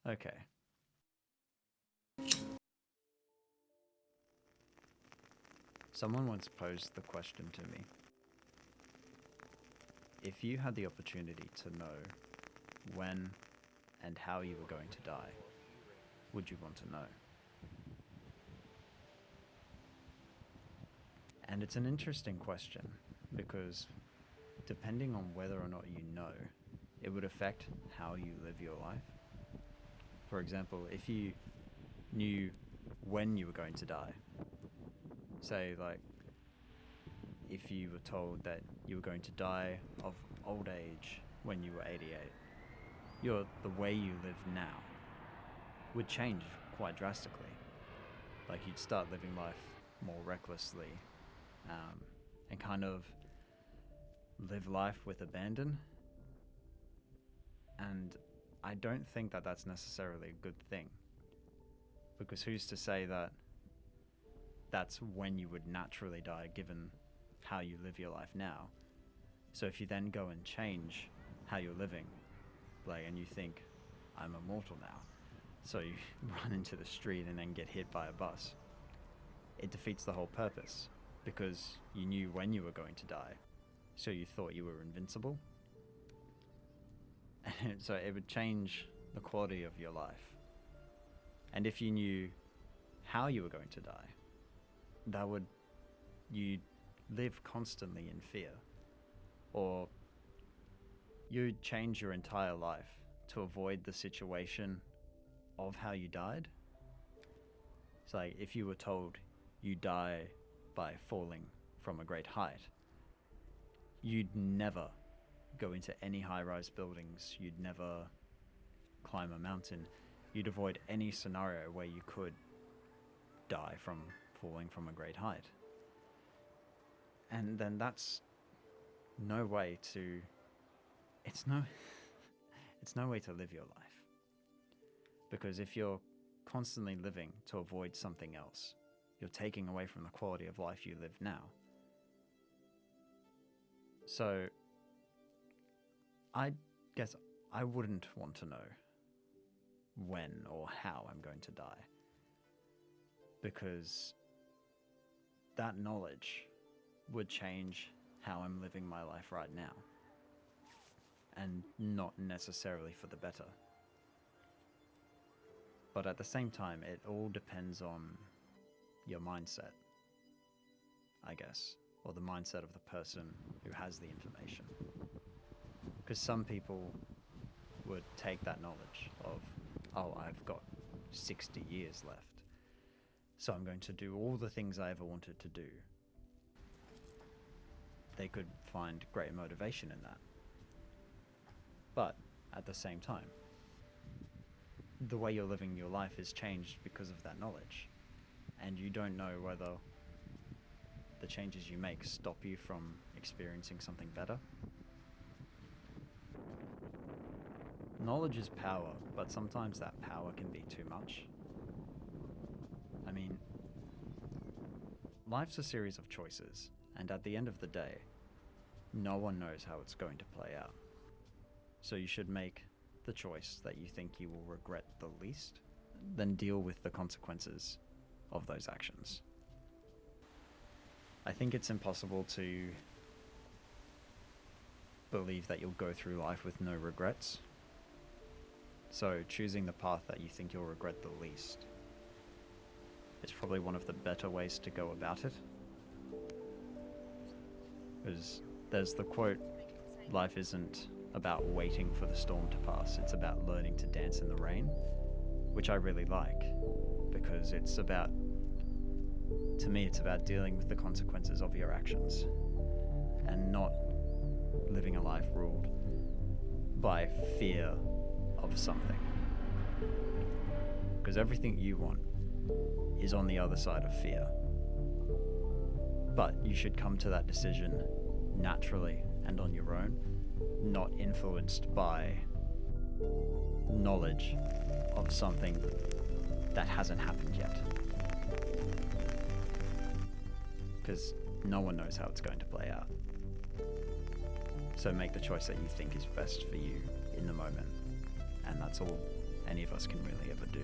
Okay. Someone once posed the question to me. If you had the opportunity to know when and how you were going to die, would you want to know? And it's an interesting question because depending on whether or not you know, it would affect how you live your life. For example, if you knew when you were going to die, say like if you were told that you were going to die of old age when you were 88, the way you live now would change quite drastically. Like you'd start living life more recklessly, and kind of live life with abandon. And I don't think that that's necessarily a good thing, because who's to say that that's when you would naturally die given how you live your life now? So if you then go and change how you're living, like, and you think, I'm immortal now, so you run into the street and then get hit by a bus, it defeats the whole purpose, because you knew when you were going to die, so you thought you were invincible. And so it would change the quality of your life. And if you knew how you were going to die, you'd live constantly in fear. Or you'd change your entire life to avoid the situation of how you died. It's like if you were told you die by falling from a great height, you'd never go into any high-rise buildings, you'd never climb a mountain, you'd avoid any scenario where you could die from falling from a great height. And then that's no way to... It's no way to live your life. Because if you're constantly living to avoid something else, you're taking away from the quality of life you live now. So, I guess I wouldn't want to know when or how I'm going to die, because that knowledge would change how I'm living my life right now, and not necessarily for the better. But at the same time, it all depends on your mindset, I guess, or the mindset of the person who has the information. Because some people would take that knowledge of, oh, I've got 60 years left, so I'm going to do all the things I ever wanted to do. They could find great motivation in that. But at the same time, the way you're living your life is changed because of that knowledge. And you don't know whether the changes you make stop you from experiencing something better. Knowledge is power, but sometimes that power can be too much. I mean, life's a series of choices, and at the end of the day, no one knows how it's going to play out. So you should make the choice that you think you will regret the least, then deal with the consequences of those actions. I think it's impossible to believe that you'll go through life with no regrets. So choosing the path that you think you'll regret the least is probably one of the better ways to go about it. Because there's the quote, life isn't about waiting for the storm to pass, it's about learning to dance in the rain, which I really like, because it's about, to me, it's about dealing with the consequences of your actions and not living a life ruled by fear of something. Because everything you want is on the other side of fear. But you should come to that decision naturally and on your own, not influenced by knowledge of something that hasn't happened yet. Because no one knows how it's going to play out. So make the choice that you think is best for you in the moment, and that's all any of us can really ever do.